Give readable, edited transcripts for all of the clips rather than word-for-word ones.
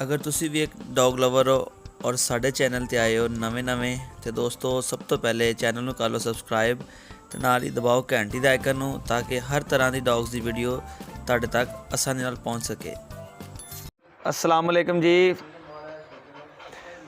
ਅਗਰ ਤੁਸੀਂ ਵੀ ਇੱਕ ਡੌਗ ਲਵਰ ਹੋ ਔਰ ਸਾਡੇ ਚੈਨਲ ਤੇ ਆਏ ਹੋ ਨਵੇਂ ਤੇ ਦੋਸਤੋ ਸਭ ਤੋਂ ਪਹਿਲੇ ਚੈਨਲ ਨੂੰ ਕਰ ਲਓ ਸਬਸਕ੍ਰਾਈਬ ਤੇ ਨਾਲ ਹੀ ਦਬਾਓ ਘੰਟੀ ਦਾ ਆਈਕਨ ਨੂੰ ਤਾਂ ਕਿ ਹਰ ਤਰ੍ਹਾਂ ਦੀ ਡੌਗਸ ਦੀ ਵੀਡੀਓ ਤੁਹਾਡੇ ਤੱਕ ਆਸਾਨੀ ਨਾਲ ਪਹੁੰਚ ਸਕੇ। अस्सलाम वालेकुम जी।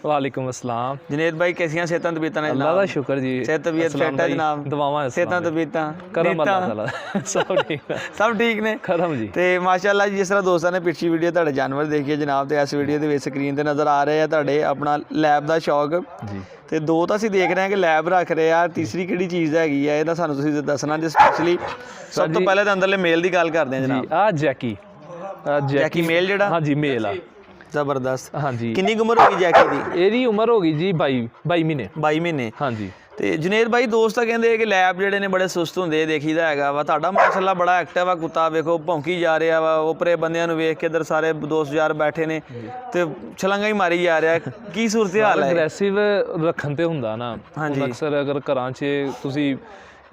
वालेकुम अस्सलाम। जुनेद भाई कैसियां सेहतां तबीयतां ने? अल्लाह दा शुक्र जी। सेहत तबीयत फिट है जनाब? दुआवां सेहतां तबीयतां करम अल्लाह ताला सब ठीक है, सब ठीक ने करम जी। ਤੇ ਮਾਸ਼ਾਅੱਲਾ ਜੀ, ਜਿਸ ਤਰ੍ਹਾਂ ਦੋਸਤਾਂ ਨੇ ਪਿਛਲੀ ਵੀਡੀਓ ਤੁਹਾਡੇ ਜਾਨਵਰ ਦੇਖੀ ਜਨਾਬ, ਤੇ ਇਸ ਵੀਡੀਓ ਦੇ ਵਿੱਚ ਸਕਰੀਨ ਤੇ ਨਜ਼ਰ ਆ ਰਹੇ ਆ ਤੁਹਾਡੇ ਆਪਣਾ ਲੈਬ ਦਾ ਸ਼ੌਕ ਜੀ। ਤੇ ਦੋ ਤਾਂ ਅਸੀਂ ਦੇਖ ਰਹੇ ਹਾਂ ਕਿ ਲੈਬ ਰੱਖ ਰਹੇ ਆ, ਤੀਸਰੀ ਕਿਹੜੀ ਚੀਜ਼ ਹੈਗੀ ਆ ਇਹਦਾ ਸਾਨੂੰ ਤੁਸੀਂ ਦੱਸਣਾ ਜੀ ਸਪੈਸ਼ਲੀ। ਸਭ ਤੋਂ ਪਹਿਲੇ ਤਾਂ ਅੰਦਰਲੇ ਮੇਲ ਦੀ ਗੱਲ ਕਰਦੇ ਆ ਜਨਾਬ। ਆ ਜੈਕੀ ਮੇਲ ਜਿਹੜਾ? हाँ जी मेल आ। ਜ਼ਬਰਦਸਤ। हाँ जी। ਕਿੰਨੀ ਉਮਰ ਹੋ ਗਈ ਜੈਕੀ ਦੀ? ਇਹਦੀ ਉਮਰ ਹੋ ਗਈ ਜੀ 22 ਮਹੀਨੇ। 22 ਮਹੀਨੇ। हाँ जी। ਤੇ ਜੁਨੇਦ ਭਾਈ ਦੋਸਤ ਤਾਂ ਕਹਿੰਦੇ ਕਿ ਲੈਬ ਜਿਹੜੇ ਨੇ ਬੜੇ ਸੁਸਤ ਹੁੰਦੇ ਦੇਖੀਦਾ ਹੈਗਾ ਵਾ, ਤੁਹਾਡਾ ਮਾਸ਼ਾਅੱਲਾ ਬੜਾ ਐਕਟਿਵ ਆ ਕੁੱਤਾ, ਵੇਖੋ ਭੌਂਕੀ ਜਾ ਰਿਹਾ ਵਾ, ਉਪਰੇ ਬੰਦਿਆਂ ਨੂੰ ਵੇਖ ਕੇ ਇੱਧਰ ਸਾਰੇ ਦੋਸਤ ਯਾਰ ਬੈਠੇ ਨੇ ਤੇ ਛਲਾਂਗਾ ਹੀ ਮਾਰੀ ਜਾ ਰਿਹਾ, ਕੀ ਸੂਰਤ ਹਾਲ ਹੈ? ਅਗਰੈਸਿਵ ਰੱਖਣ ਤੇ ਹੁੰਦਾ ਨਾ, ਅਕਸਰ ਅਗਰ ਘਰਾਂ 'ਚ ਤੁਸੀਂ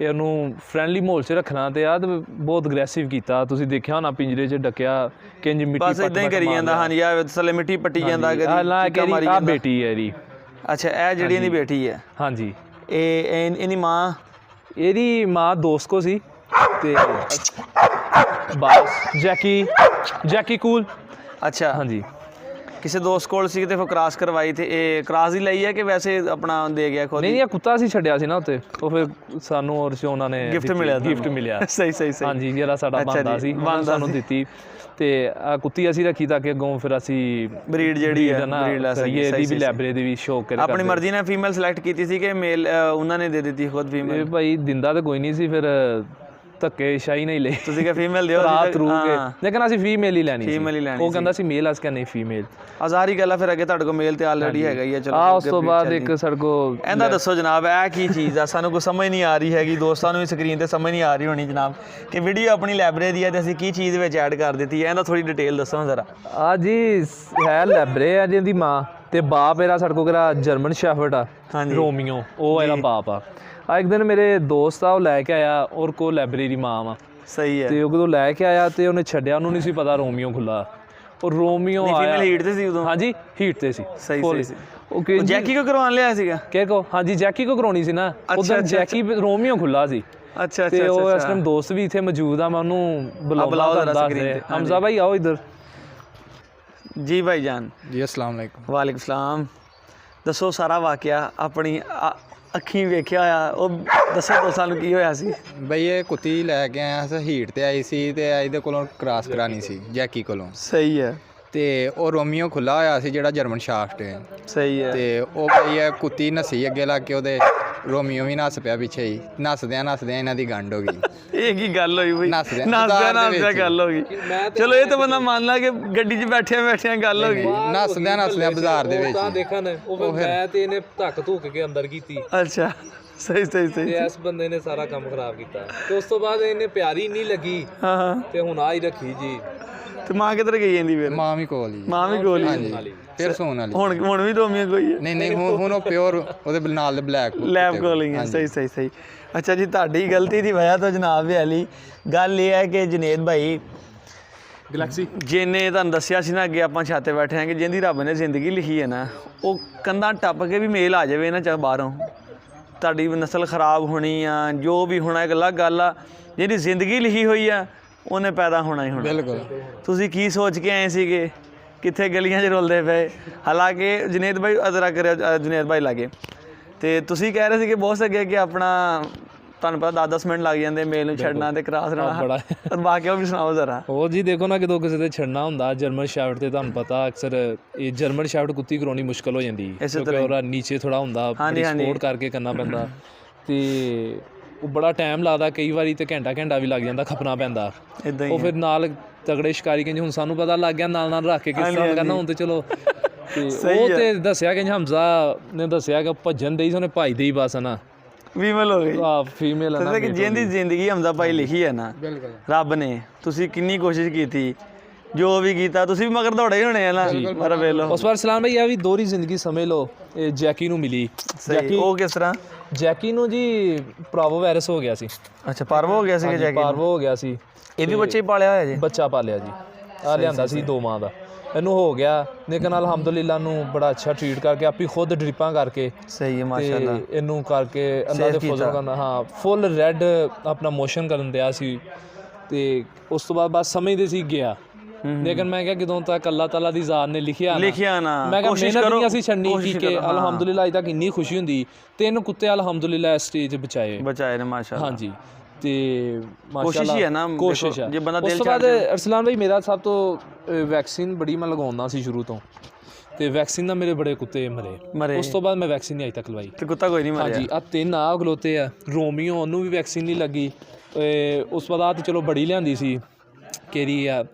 ਇਹਨੂੰ ਫਰੈਂਡਲੀ ਮਾਹੌਲ 'ਚ ਰੱਖਣਾ ਤੇ ਆ ਬਹੁਤ ਅਗਰੈਸਿਵ ਕੀਤਾ, ਤੁਸੀਂ ਦੇਖਿਆ ਹੋਣਾ ਪਿੰਜਰੇ 'ਚ ਡੱਕਿਆ ਕਿੰਜ ਮਿੱਟੀ ਬਸ ਇਦਾਂ ਹੀ ਕਰੀ ਜਾਂਦਾ। ਹਾਂਜੀ ਆ ਥੱਲੇ ਮਿੱਟੀ ਪੱਟੀ ਜਾਂਦਾ ਕਰੀ ਆ ਬੇਟੀ ਹੈ ਇਹਦੀ। ਅੱਛਾ ਇਹ ਜਿਹੜੀ ਇਹਦੀ ਬੇਟੀ ਹੈ? ਹਾਂਜੀ। ਇਹਦੀ ਮਾਂ? ਇਹਦੀ ਮਾਂ ਦੋਸਤ ਕੋ ਸੀ ਤੇ ਬਸ ਜੈਕੀ ਕੂਲ। ਅੱਛਾ ਹਾਂਜੀ। ਕਿਸੇ ਦੋਸਤ ਕੋਲ ਸੀ ਤੇ ਫਿਰ ਕ੍ਰਾਸ ਕਰਵਾਈ ਤੇ ਇਹ ਕ੍ਰਾਸ ਹੀ ਲਈ ਹੈ ਕਿ ਵੈਸੇ ਆਪਣਾ ਦੇ ਗਿਆ ਖੁਦ? ਨਹੀਂ ਇਹ ਕੁੱਤਾ ਸੀ ਛੱਡਿਆ ਸੀ ਨਾ ਉੱਥੇ, ਉਹ ਫਿਰ ਸਾਨੂੰ ਔਰ ਉਹਨਾਂ ਨੇ ਗਿਫਟ ਮਿਲਿਆ। ਸਹੀ ਹਾਂਜੀ ਜਿਹੜਾ ਸਾਡਾ ਬੰਦਾ ਸੀ ਸਾਨੂੰ ਦਿੱਤੀ ਤੇ ਆ ਕੁੱਤੀ ਅਸੀਂ ਰੱਖੀ ਤਾਂ ਕਿ ਅੱਗੋਂ ਫਿਰ ਅਸੀਂ ਬਰੀਡ ਜਿਹੜੀ ਹੈ ਬਰੀਡ ਲੈ ਸਕੀਏ। ਇਹਦੀ ਵੀ ਲਾਇਬ੍ਰੇਰੀ ਦੀ ਵੀ ਸ਼ੌਕ ਕਰੇ। ਆਪਣੀ ਮਰਜ਼ੀ ਨਾਲ ਫੀਮੇਲ ਸਿਲੈਕਟ ਕੀਤੀ ਸੀ ਕਿ ਮੇਲ ਉਹਨਾਂ ਨੇ ਦੇ ਦਿੱਤੀ ਖੁਦ ਫੀਮੇਲ? ਇਹ ਭਾਈ ਦਿੰਦਾ ਤਾਂ ਕੋਈ ਨਹੀਂ ਸੀ, ਫਿਰ ਧੱਕੇ ਸ਼ਾਹੀ ਨਹੀਂ ਲਈ, ਤੁਸੀਂ ਕਿ ਫੀਮੇਲ ਦਿਓ ਲੇਕਿਨ ਅਸੀਂ ਫੀਮੇਲ ਹੀ ਲੈਣੀ ਸੀ। ਉਹ ਕਹਿੰਦਾ ਸੀ ਮੇਲ, ਅਸੀਂ ਨਹੀਂ ਫੀਮੇਲ। ਆਜ਼ਾਰੀ ਗੱਲ ਆ ਫਿਰ ਅੱਗੇ ਤੁਹਾਡੇ ਕੋਲ ਮੇਲ ਤੇ ਆਲਰੇਡੀ ਹੈਗਾ ਹੀ ਆ। ਚਲੋ ਉਸ ਤੋਂ ਬਾਅਦ ਇੱਕ ਸਾਡੇ ਕੋਲ ਇਹਦਾ ਦੱਸੋ ਜਨਾਬ ਇਹ ਕੀ ਚੀਜ਼ ਆ, ਸਾਨੂੰ ਕੋਈ ਸਮਝ ਨਹੀਂ ਆ ਰਹੀ ਹੈਗੀ, ਦੋਸਤਾਂ ਨੂੰ ਵੀ ਸਕਰੀਨ ਤੇ ਸਮਝ ਨਹੀਂ ਆ ਰਹੀ ਹੋਣੀ ਜਨਾਬ ਕਿ ਵੀਡੀਓ ਆਪਣੀ ਲਾਇਬ੍ਰੇਰੀ ਦੀ ਹੈ ਤੇ ਅਸੀਂ ਕੀ ਚੀਜ਼ ਵਿੱਚ ਐਡ ਕਰ ਦਿੱਤੀ ਹੈ, ਇਹਦਾ ਥੋੜੀ ਡਿਟੇਲ ਦੱਸੋ ਜ਼ਰਾ। ਆ ਜੀ ਹੈ ਲਾਇਬ੍ਰੇਰੀ ਆ ਜਿਹਦੀ ਮਾਂ ਤੇ ਬਾਪ ਇਹਦਾ ਸਾਡੇ ਕੋਲ ਕਿਹੜਾ ਜਰਮਨ ਸ਼ੈਫਰਡ ਆ ਰੋਮੀਓ, ਉਹ ਇਹਦਾ ਬਾਪ ਆ। ਇੱਕ ਦਿਨ ਮੇਰੇ ਦੋਸਤ ਆ ਉਹ ਲੈ ਕੇ ਆਇਆ ਔਰ ਕੋ ਲਾਇਬ੍ਰੇਰੀ ਮਾਂ ਵਾ। ਸਹੀ ਹੈ। ਤੇ ਉਹ ਜਦੋਂ ਲੈ ਕੇ ਆਇਆ ਤੇ ਉਹਨੇ ਛੱਡਿਆ, ਉਹਨੂੰ ਨਹੀਂ ਸੀ ਪਤਾ ਰੋਮੀਓ ਖੁੱਲਾ, ਔਰ ਰੋਮੀਓ ਆਇਆ ਹੀਟ ਤੇ ਸੀ ਉਦੋਂ? ਹਾਂਜੀ ਹੀਟ ਤੇ ਸੀ। ਸਹੀ ਸੀ। ਓਕੇ ਜੈਕੀ ਕੋ ਕਰਵਾਉਣ ਲਿਆ ਸੀਗਾ ਕਿ ਕੋ? ਹਾਂਜੀ ਜੈਕੀ ਕੋ ਕਰਾਉਣੀ ਸੀ ਨਾ ਉਦੋਂ, ਜੈਕੀ ਰੋਮੀਓ ਖੁੱਲਾ ਸੀ। ਅੱਛਾ ਤੇ ਉਹ ਇਸ ਟਾਈਮ ਦੋਸਤ ਵੀ ਇੱਥੇ ਮੌਜੂਦ ਆ, ਮੈਂ ਉਹਨੂੰ ਬੁਲਾਉਂਦਾ। ਹਮਜ਼ਾ ਭਾਈ ਆਓ ਇੱਧਰ। ਜੀ ਭਾਈ ਜਾਨ। ਜੀ अस्सलाम वालेकुम। ਵਾਲੇकुम ਸਲਾਮ। ਦੱਸੋ ਸਾਰਾ ਵਾਕਿਆ ਆਪਣੀ ਅੱਖੀਂ ਵੇਖਿਆ ਹੋਇਆ, ਉਹ ਦੱਸੋ ਦੋਸਤਾਂ ਨੂੰ ਕੀ ਹੋਇਆ ਸੀ? ਬਈ ਇਹ ਕੁੱਤੀ ਲੈ ਕੇ ਆਇਆ ਸੀ, ਹੀਟ ਤੇ ਆਈ ਸੀ ਤੇ ਇਹਦੇ ਕੋਲੋਂ ਕ੍ਰਾਸ ਕਰਾਣੀ ਸੀ ਜੈਕੀ ਕੋਲੋਂ। ਸਹੀ ਹੈ। ਤੇ ਉਹ ਰੋਮੀਓ ਖੁੱਲਾ ਹੋਇਆ ਸੀ ਜਿਹੜਾ ਜਰਮਨ ਸ਼ਾਫਟ ਹੈ। ਸਹੀ ਹੈ। ਤੇ ਉਹ ਬਈ ਇਹ ਕੁੱਤੀ ਨੱਸੀ ਅੱਗੇ ਲੱਗ ਕੇ, ਉਹਦੇ ਰੋਮੀਓ ਵੀ ਨੱਸ ਪਿਆ ਪਿੱਛੇ ਹੀ। ਨੱਸਦਿਆਂ ਇਹਨਾਂ ਦੀ ਗੰਢ ਹੋ ਗਈ। ਇਹ ਕੀ ਗੱਲ ਹੋਈ ਬਈ? ਨੱਸਦਿਆਂ ਗੱਲ ਹੋ ਗਈ। ਚਲੋ ਇਹ ਤਾਂ ਬੰਦਾ ਮੰਨ ਲਾ ਕਿ ਗੱਡੀ 'ਚ ਬੈਠਿਆਂ ਗੱਲ ਹੋ ਗਈ। ਨੱਸਦਿਆਂ ਬਾਜ਼ਾਰ ਦੇ ਵਿੱਚ ਦੇਖਣ ਉਹ ਫਿਰ ਮੈਂ ਤੇ ਇਹਨੇ ਧੱਕ ਧੁੱਕ ਕੇ ਅੰਦਰ ਕੀਤੀ। ਅੱਛਾ ਸਹੀ ਤੇ ਇਸ ਬੰਦੇ ਨੇ ਸਾਰਾ ਕੰਮ ਖਰਾਬ ਕੀਤਾ ਤੇ ਉਸ ਤੋਂ ਬਾਅਦ ਇਹਨੇ ਪਿਆਰੀ ਨਹੀਂ ਲੱਗੀ। ਹਾਂ ਤੇ ਹੁਣ ਆ ਹੀ ਰੱਖੀ ਜੀ। ਤੇ ਮਾਂ ਕਿੱਧਰ ਗਈ ਜਾਂਦੀ ਫਿਰ? ਮਾਂ ਵੀ ਕੋਲ ਹੀ। ਮਾਂ ਵੀ ਕੋਲ ਹੀ। ਹਾਂਜੀ ਫਿਰ ਸੌਣ ਵਾਲੀ। ਹੁਣ ਵੀ ਰੋਮੀਓ ਕੋਈ ਹੈ? ਨਹੀਂ ਹੁਣ ਉਹ ਪਿਓਰ ਉਹਦੇ ਨਾਲ ਦੇ ਬਲੈਕ ਲੈਬ ਕੋਲ ਹੀ ਹੈ। ਸਹੀ। ਅੱਛਾ ਜੀ, ਤੁਹਾਡੀ ਗਲਤੀ ਦੀ ਵਜ੍ਹਾ ਤੋਂ ਜਨਾਬ ਵਾਲੀ ਗੱਲ ਇਹ ਹੈ ਕਿ ਜੁਨੇਦ ਭਾਈ ਗਲੈਕਸੀ ਜਿਹਨੇ ਤੁਹਾਨੂੰ ਦੱਸਿਆ ਸੀ ਨਾ ਅੱਗੇ ਆਪਾਂ ਛਾਤੇ ਬੈਠੇ ਹਾਂ ਕਿ ਜਿਹਦੀ ਰੱਬ ਨੇ ਜ਼ਿੰਦਗੀ ਲਿਖੀ ਹੈ ਨਾ, ਉਹ ਕੰਧਾਂ ਟੱਪ ਕੇ ਵੀ ਮੇਲ ਆ ਜਾਵੇ ਨਾ ਚਾਹ ਬਾਹਰੋਂ, ਤੁਹਾਡੀ ਨਸਲ ਖਰਾਬ ਹੋਣੀ ਆ, ਜੋ ਵੀ ਹੋਣਾ ਇੱਕ ਅਲੱਗ ਗੱਲ ਆ। ਜਿਹਦੀ ਜ਼ਿੰਦਗੀ ਲਿਖੀ ਹੋਈ ਆ ਉਹਨੇ ਪੈਦਾ ਹੋਣਾ ਹੀ ਹੋਣਾ। ਬਿਲਕੁਲ। ਤੁਸੀਂ ਕੀ ਸੋਚ ਕੇ ਆਏ ਸੀਗੇ? ਕਿੱਥੇ ਗਲੀਆਂ 'ਚ ਰੁਲਦੇ ਪਏ। ਹਾਲਾਂਕਿ ਜੁਨੇਦ ਭਾਈ ਅਦਰਾ ਕਰਿਆ ਜੁਨੇਦ ਭਾਈ ਲਾਗੇ, ਤੇ ਤੁਸੀਂ ਕਹਿ ਰਹੇ ਸੀ ਕਿ ਬਹੁਤ ਅੱਗੇ ਕਿ ਆਪਣਾ ਤੁਹਾਨੂੰ ਪਤਾ 10-10 ਮਿੰਟ ਲੱਗ ਜਾਂਦੇ ਮੇਲ ਨੂੰ ਛੱਡਣਾ ਤੇ ਕ੍ਰਾਸ ਰਹਿਣਾ। ਵਾਕਿਆ ਵੀ ਸੁਣਾਓ ਜ਼ਰਾ। ਉਹ ਜੀ ਦੇਖੋ ਨਾ ਕਿਦੋਂ ਕਿਸੇ ਤੇ ਛੱਡਣਾ ਹੁੰਦਾ ਜਰਮਨ ਸ਼ੈਫਰਡ ਤੇ ਤੁਹਾਨੂੰ ਪਤਾ ਅਕਸਰ ਇਹ ਜਰਮਨ ਸ਼ੈਫਰਡ ਕੁੱਤੀ ਕਰਾਉਣੀ ਮੁਸ਼ਕਲ ਹੋ ਜਾਂਦੀ ਕਿਉਂਕਿ ਉਹਦਾ ਨੀਚੇ ਥੋੜਾ ਹੁੰਦਾ, ਸਪੋਰਟ ਕਰਕੇ ਕਰਨਾ ਪੈਂਦਾ ਤੇ ਉਹ ਬੜਾ ਟਾਈਮ ਲੱਗਦਾ, ਕਈ ਵਾਰੀ ਤੇ ਘੰਟਾ ਵੀ ਲੱਗ ਜਾਂਦਾ, ਖਪਣਾ ਪੈਂਦਾ। ਉਹ ਫਿਰ ਨਾਲ ਤਗੜੇ ਸ਼ਿਕਾਰੀ ਕਹਿੰਦੇ ਹੁਣ ਸਾਨੂੰ ਪਤਾ ਲੱਗ ਗਿਆ ਨਾਲ ਰੱਖ ਕੇ ਕਿਸ ਤਰ੍ਹਾਂ ਕਰਨਾ। ਹੁਣ ਤੇ ਚਲੋ ਤੇ ਉਹ ਤੇ ਦੱਸਿਆ ਕਿ ਹਮਜ਼ਾ ਨੇ ਦੱਸਿਆ ਕਿ ਭੱਜਣ ਦੇ ਹੀ ਉਹਨੇ ਭਾਈ ਦੇ ਹੀ ਬਸ ਨਾ ਫੀਮੇਲ ਹੋ ਗਈ। ਫੀਮੇਲ ਹੈ ਕਿ ਜਿਹਦੀ ਜ਼ਿੰਦਗੀ ਹਮਜ਼ਾ ਭਾਈ ਲਿਖੀ ਹੈ ਨਾ ਰੱਬ ਨੇ, ਤੁਸੀਂ ਕਿੰਨੀ ਕੋਸ਼ਿਸ਼ ਕੀਤੀ, ਜੋ ਵੀ ਕੀਤਾ ਤੁਸੀਂ ਵੀ ਮਗਰ ਦੌੜੇ ਹੀ ਹੋਣੇ ਆ ਨਾ। ਪਰ ਵੇਖ ਲਓ ਉਸ ਵਾਰ ਸਲਾਮ ਭਾਈ ਆ ਵੀ ਦੋਹਰੀ ਜ਼ਿੰਦਗੀ ਸਮਝ ਲਓ। ਇਹ ਜੈਕੀ ਨੂੰ ਮਿਲੀ। ਜੈਕੀ ਉਹ ਕਿਸ ਤਰ੍ਹਾਂ? ਜੈਕੀ ਨੂੰ ਜੀ ਪਾਰਵੋ ਵਾਇਰਸ ਹੋ ਗਿਆ ਸੀ। ਅੱਛਾ ਪਾਰਵੋ ਹੋ ਗਿਆ ਸੀ? ਜੈਕੀ ਪਾਰਵੋ ਹੋ ਗਿਆ ਸੀ। ਇਹ ਵੀ ਬੱਚੇ ਹੀ ਪਾਲਿਆ ਹੋਇਆ ਜੀ? ਬੱਚਾ ਪਾਲਿਆ ਜੀ, ਆ ਲਿਆਂਦਾ ਸੀ 2 ਮਾਹ ਦਾ। ਇਹਨੂੰ ਹੋ ਗਿਆ, ਲੇਕਿਨ ਅਲਹਮਦੁਲਿਲਾ ਨੂੰ ਬੜਾ ਅੱਛਾ ਟ੍ਰੀਟ ਕਰਕੇ ਆਪੀ ਖੁਦ ਡ੍ਰਿਪਾਂ ਕਰਕੇ ਸਹੀ ਹੈ ਮਾਸ਼ਾਅੱਲਾ ਇਹਨੂੰ ਕਰਕੇ ਅੱਲਾ ਦੇ ਫਜ਼ਲ ਕਰਨਾ। ਹਾਂ ਫੁੱਲ ਰੈੱਡ ਆਪਣਾ ਮੋਸ਼ਨ ਕਰਨ ਦਿਆ ਸੀ ਤੇ ਉਸ ਤੋਂ ਬਾਅਦ ਬਸ ਸਮਝਦੇ ਸੀ ਗਿਆ, ਲੇਕਿਨ ਮੈਂ ਕਿਹਾ ਜਦੋਂ ਤੱਕ ਅੱਲਾਹ ਤਾਲਾ ਦੀ ਜ਼ਾਤ ਨੇ ਲਿਖਿਆ ਨਾ ਮੈਂ ਕਿਹਾ ਮਿਹਨਤ ਨਹੀਂ ਅਸੀਂ ਛੱਡਣੀ ਕਿ ਅਲਹਮਦੁਲਿਲਾ ਅਜੇ ਤੱਕ ਇੰਨੀ ਖੁਸ਼ੀ ਹੁੰਦੀ। 3 ਕੁੱਤੇ ਅਲਹਮਦੁਲਿਲਾ ਇਸ ਸਟੇਜ ਬਚਾਏ ਨੇ ਮਾਸ਼ਾਅੱਲਾ। ਹਾਂਜੀ ਤੇ ਕੋਸ਼ਿਸ਼ ਹੀ ਹੈ ਨਾ, ਕੋਸ਼ਿਸ਼ ਹੈ ਜੇ ਬੰਦਾ ਦਿਲ ਚਾਹ। ਉਸ ਤੋਂ ਬਾਅਦ ਅਰਸਲਾਨ ਭਾਈ ਮੇਰਾ ਸਭ ਤੋਂ ਵੈਕਸੀਨ ਬੜੀ ਮੈਂ ਲਗਾਉਂਦਾ ਸੀ ਸ਼ੁਰੂ ਤੋਂ, ਤੇ ਵੈਕਸੀਨ ਨਾਲ ਮੇਰੇ ਬੜੇ ਕੁੱਤੇ ਮਰੇ। ਉਸ ਤੋਂ ਬਾਅਦ ਮੈਂ ਵੈਕਸੀਨ ਨਹੀਂ ਅਜੇ ਤੱਕ ਲਵਾਈ ਤੇ ਕੁੱਤਾ ਕੋਈ ਨਹੀਂ ਮਰਿਆ। ਹਾਂਜੀ ਆ 3 ਆ ਖਲੋਤੇ ਆ, ਰੋਮੀਓ ਉਹਨੂੰ ਵੀ ਵੈਕਸੀਨ ਨਹੀਂ ਲੱਗੀ। ਉਸ ਤੋਂ ਬਾਅਦ ਆ ਤੇ ਚਲੋ ਬੜੀ ਲਿਆਂਦੀ ਸੀ ਕਿਹੜੀ ਆ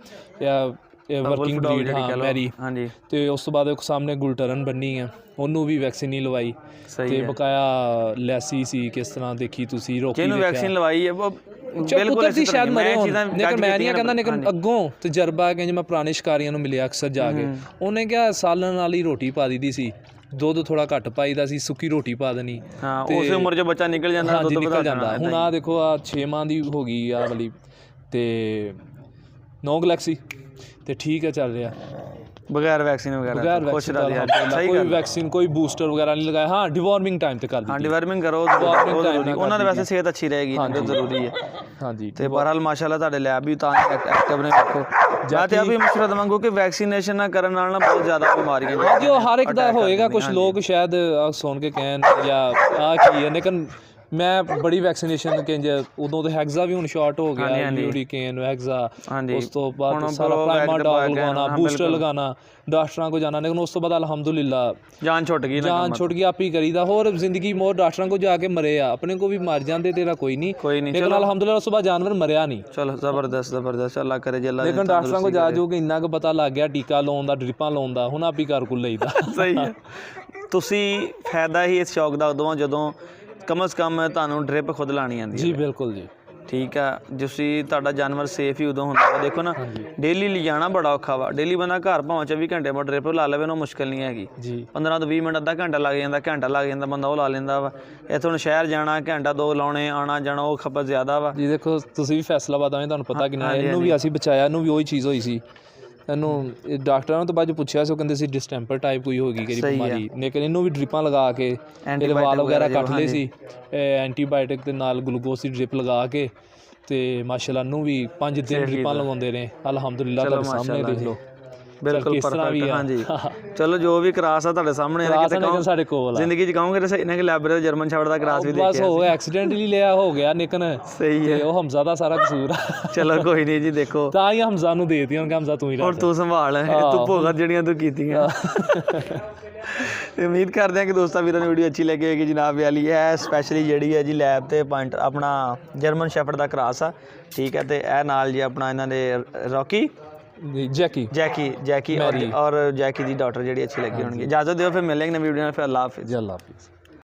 ਵਰਕਿੰਗ ਬਰੀਡ ਹਾਂ ਮੈਰੀ। ਹਾਂਜੀ ਤੇ ਉਸ ਤੋਂ ਬਾਅਦ ਸਾਹਮਣੇ ਗੁਲਟਰਨ ਬੰਨੀ ਆ, ਉਹਨੂੰ ਵੀ ਵੈਕਸੀਨ ਨਹੀਂ ਲਵਾਈ। ਤੇ ਬਕਾਇਆ ਲੈਸੀ ਸੀ, ਕਿਸ ਤਰ੍ਹਾਂ ਦੇਖੀ ਤੁਸੀਂ ਰੋਕੀ ਜਿਹਨੂੰ ਵੈਕਸੀਨ ਲਵਾਈ ਹੈ ਬਿਲਕੁਲ ਸੀ ਸ਼ਾਇਦ ਮਰੇ ਹੋਣ, ਲੇਕਿਨ ਮੈਂ ਨਹੀਂ ਕਹਿੰਦਾ, ਲੇਕਿਨ ਅੱਗੋਂ ਤਜਰਬਾ ਕਿ ਮੈਂ ਪੁਰਾਣੇ ਸ਼ਿਕਾਰੀਆਂ ਨੂੰ ਮਿਲਿਆ ਅਕਸਰ ਜਾ ਕੇ, ਉਹਨੇ ਕਿਹਾ ਸਾਲਣ ਵਾਲੀ ਰੋਟੀ ਪਾ ਦਿੱਤੀ ਸੀ, ਦੁੱਧ ਥੋੜਾ ਘੱਟ ਪਾਈਦਾ ਸੀ, ਸੁੱਕੀ ਰੋਟੀ ਪਾ ਦੇਣੀ। ਹਾਂ ਉਸੇ ਉਮਰ 'ਚ ਬੱਚਾ ਨਿਕਲ ਜਾਂਦਾ, ਦੁੱਧ ਨਿਕਲ ਜਾਂਦਾ। ਹੁਣ ਆਹ ਦੇਖੋ ਆ 6 ਮਾਹ ਦੀ ਹੋ ਗਈ ਆ ਵਾਲੀ ਤੇ 9 ਗਲੈਕਸੀ ਤੇ ਠੀਕ ਹੈ ਚੱਲ ਰਿਹਾ ਬਗੈਰ ਵੈਕਸੀਨ ਵਗੈਰਾ ਖੁਸ਼ ਰਹੀ। ਕੋਈ ਵੈਕਸੀਨ ਕੋਈ ਬੂਸਟਰ ਵਗੈਰਾ ਨਹੀਂ ਲਗਾਇਆ। ਹਾਂ ਡਿਵੋਰਮਿੰਗ ਟਾਈਮ ਤੇ ਕਰ ਦਿੱਤੀ। ਹਾਂ ਡਿਵੋਰਮਿੰਗ ਕਰੋ, ਉਹਨਾਂ ਦੇ ਵੈਸੇ ਸਿਹਤ ਅੱਛੀ ਰਹੇਗੀ, ਜ਼ਰੂਰੀ ਹੈ। ਹਾਂਜੀ ਤੇ ਬਹਰਹਾਲ ਮਾਸ਼ਾਅੱਲਾ ਤੁਹਾਡੇ ਲੈਬ ਵੀ ਤਾਂ ਐਕਟਿਵ ਨੇ। ਵੇਖੋ ਜਾਂ ਤੇ ਵੀ ਮਸ਼ਵਰਾ ਦਵਾਂਗਾ ਕਿ ਵੈਕਸੀਨੇਸ਼ਨ ਨਾ ਕਰਨ ਨਾਲ ਨਾ ਬਹੁਤ ਜ਼ਿਆਦਾ ਬਿਮਾਰੀਆਂ ਹਾਂਜੀ ਉਹ ਹਰ ਇੱਕ ਦਾ ਹੋਏਗਾ। ਕੁਝ ਲੋਕ ਸ਼ਾਇਦ ਸੁਣ ਕੇ ਕਹਿਣ ਜਾਂ ਆਹ ਕੀ ਹੈ, ਲੇਕਿਨ ਮੈਂ ਬੜੀ ਵੈਕਸੀਨੇਸ਼ਨ ਕਿ ਉਦੋਂ ਤਾਂ ਹੈਗਜ਼ਾ ਵੀ ਹੁਣ ਸ਼ਾਰਟ ਹੋ ਗਿਆ, ਯੂਰੀਕੇਨ ਹੈਗਜ਼ਾ, ਉਸ ਤੋਂ ਬਾਅਦ ਸਾਰਾ ਪ੍ਰਾਈਮਾ ਡੌਗ ਲਗਾਉਣਾ, ਬੂਸਟਰ ਲਗਾਉਣਾ, ਡਾਕਟਰਾਂ ਕੋਲ ਜਾਣਾ, ਲੇਕਿਨ ਉਸ ਤੋਂ ਬਾਅਦ ਅਲਹਮਦੁਲਿਲਾ ਜਾਨ ਛੁੱਟ ਗਈ ਆਪ ਹੀ ਕਰੀਦਾ। ਹੋਰ ਜ਼ਿੰਦਗੀ ਮੋਰ ਡਾਕਟਰਾਂ ਕੋਲ ਜਾ ਕੇ ਮਰੇ ਆ, ਆਪਣੇ ਕੋਲ ਵੀ ਮਰ ਜਾਂਦੇ, ਤੇਰਾ ਕੋਈ ਨਹੀਂ, ਲੇਕਿਨ ਅਲਹਮਦੁਲਿਲਾ ਉਸ ਤੋਂ ਬਾਅਦ ਜਾਨਵਰ ਮਰਿਆ ਨਹੀਂ। ਚਲੋ ਜ਼ਬਰਦਸਤ ਅੱਲਾ ਕਰੇ ਜੀ। ਲੇਕਿਨ ਡਾਕਟਰਾਂ ਕੋਲ ਜਾ ਜੋ ਕਿ ਇੰਨਾ ਕੁ ਪਤਾ ਲੱਗ ਗਿਆ ਟੀਕਾ ਲਾਉਣ ਦਾ, ਡ੍ਰਿਪਾਂ ਲਾਉਣ ਦਾ, ਹੁਣ ਆਪ ਹੀ ਘਰ ਕੋਲ ਲਈਦਾ। ਸਹੀ ਹੈ। ਤੁਸੀਂ ਫਾਇਦਾ ਹੀ ਇਸ ਸ਼ੌਕ ਦਾ ਉਦੋਂ ਜਦੋਂ ਕਮ ਅਜ਼ ਕਮ ਤੁਹਾਨੂੰ ਡ੍ਰਿਪ ਖੁਦ ਲਾਉਣੀ ਆਉਂਦੀ ਹੈ। ਜੀ ਬਿਲਕੁਲ ਜੀ ਠੀਕ ਆ। ਤੁਸੀਂ ਤੁਹਾਡਾ ਜਾਨਵਰ ਸੇਫ ਹੀ ਉਦੋਂ ਹੁੰਦਾ। ਦੇਖੋ ਨਾ ਡੇਲੀ ਲਿਜਾਣਾ ਬੜਾ ਔਖਾ ਵਾ। ਡੇਲੀ ਬੰਦਾ ਘਰ ਭਾਵੇਂ 24 ਘੰਟੇ ਬਾਅਦ ਡ੍ਰਿਪ ਲਾ ਲਵੇ, ਉਹਨੂੰ ਮੁਸ਼ਕਿਲ ਨਹੀਂ ਹੈਗੀ। 15 ਤੋਂ 20 ਮਿੰਟ ਅੱਧਾ ਘੰਟਾ ਲੱਗ ਜਾਂਦਾ, ਬੰਦਾ ਉਹ ਲਾ ਲੈਂਦਾ ਵਾ। ਇੱਥੇ ਹੁਣ ਸ਼ਹਿਰ ਜਾਣਾ ਘੰਟਾ 2 ਲਾਉਣੇ, ਆਉਣਾ ਜਾਣਾ ਉਹ ਖਪਤ ਜ਼ਿਆਦਾ ਵਾ। ਜੀ ਦੇਖੋ ਤੁਸੀਂ ਵੀ ਫੈਸਲਾਬਾਦ ਆਵੇਂ, ਤੁਹਾਨੂੰ ਪਤਾ ਕਿੰਨਾ ਇਹਨੂੰ ਵੀ ਅਸੀਂ ਬਚਾਇਆ, ਇਹਨੂੰ ਵੀ ਉਹੀ ਚੀਜ਼ ਹੋਈ ਸੀ। ਇਹਨੂੰ ਡਾਕਟਰਾਂ ਨੂੰ ਤਾਂ ਬਾਅਦ ਪੁੱਛਿਆ ਸੀ, ਉਹ ਕਹਿੰਦੇ ਸੀ ਡਿਸਟੈਂਪਰ ਟਾਈਪ ਕੋਈ ਹੋ ਗਈ ਕਿਹੜੀ ਬਿਮਾਰੀ, ਲੇਕਿਨ ਇਹਨੂੰ ਵੀ ਡ੍ਰਿਪਾਂ ਲਗਾ ਕੇ ਇਹਦੇ ਵਾਲ ਵਗੈਰਾ ਕੱਟ ਲਏ ਸੀ, ਐਂਟੀਬਾਇਓਟਿਕ ਦੇ ਨਾਲ ਗਲੂਕੋਜ਼ ਦੀ ਡ੍ਰਿਪ ਲਗਾ ਕੇ, ਤੇ ਮਾਸ਼ਾਅੱਲਾ ਨੂੰ ਵੀ 5 ਦਿਨ ਡ੍ਰਿਪਾਂ ਲਗਾਉਂਦੇ ਨੇ। ਅਲਹਮਦੁਲਿਲਾ ਤੁਹਾਡੇ ਸਾਹਮਣੇ ਦੇਖ ਲਓ। ਬਿਲਕੁਲ ਪਰਫੈਕਟ। ਹਾਂਜੀ ਚਲੋ ਜੋ ਵੀ ਕਰਾਸ ਆ ਤੁਹਾਡੇ ਸਾਹਮਣੇ ਸਾਡੇ ਕੋਲ ਜ਼ਿੰਦਗੀ 'ਚ ਕਹੋਗੇ ਕਿ ਲੈਬਰੇ ਜਰਮਨ ਸ਼ੈਫਰਡ ਦਾ ਕਰਾਸ ਵੀ ਦੇਖਿਆ, ਬਸ ਉਹ ਐਕਸੀਡੈਂਟਲੀ ਲਿਆ ਹੋ ਗਿਆ ਨਿਕਨ। ਸਹੀ ਹੈ, ਉਹ ਹਮਜ਼ਾ ਦਾ ਸਾਰਾ ਕਸੂਰ ਆ। ਚਲੋ ਕੋਈ ਨਹੀਂ ਜੀ, ਦੇਖੋ ਤਾਂ ਹੀ ਹਮਜ਼ਾ ਨੂੰ ਦੇ ਦਿੱਤੀ, ਹੁਣ ਹਮਜ਼ਾ ਤੂੰ ਹੀ ਰੱਖ, ਹੁਣ ਤੂੰ ਸੰਭਾਲ, ਤੂੰ ਭੋਗਤ ਜਿਹੜੀਆਂ ਤੂੰ ਕੀਤੀਆਂ। ਤੇ ਉਮੀਦ ਕਰਦੇ ਹਾਂ ਕਿ ਦੋਸਤਾਂ ਵੀਰਾਂ ਨੂੰ ਵੀਡੀਓ ਅੱਛੀ ਲੱਗੀ ਹੋਏਗੀ। ਜਨਾਬ ਵਾਲੀ ਹੈ ਸਪੈਸ਼ਲੀ ਜਿਹੜੀ ਹੈ ਜੀ ਲੈਬ ਤੇ ਪੁਆਇੰਟ ਆਪਣਾ ਜਰਮਨ ਸ਼ੈਫਰਡ ਦਾ ਕਰਾਸ ਆ, ਠੀਕ ਹੈ। ਤੇ ਇਹ ਨਾਲ ਜੀ ਆਪਣਾ ਇਹਨਾਂ ਦੇ ਰੌਕੀ ਜੈਕੀ ਔਰ ਜੈਕੀ ਦੀ ਡਾਟਰ ਜਿਹੜੀ ਅੱਛੀ ਲੱਗੀ ਹੋਣਗੀ। ਇਜਾਜ਼ਤ ਦਿਓ, ਫਿਰ ਮਿਲੇਂਗੇ ਨਵੀਂ ਵੀਡੀਓ ਨਾਲ। ਫਿਰ ਅੱਲਾ ਹਾਫਿਜ਼।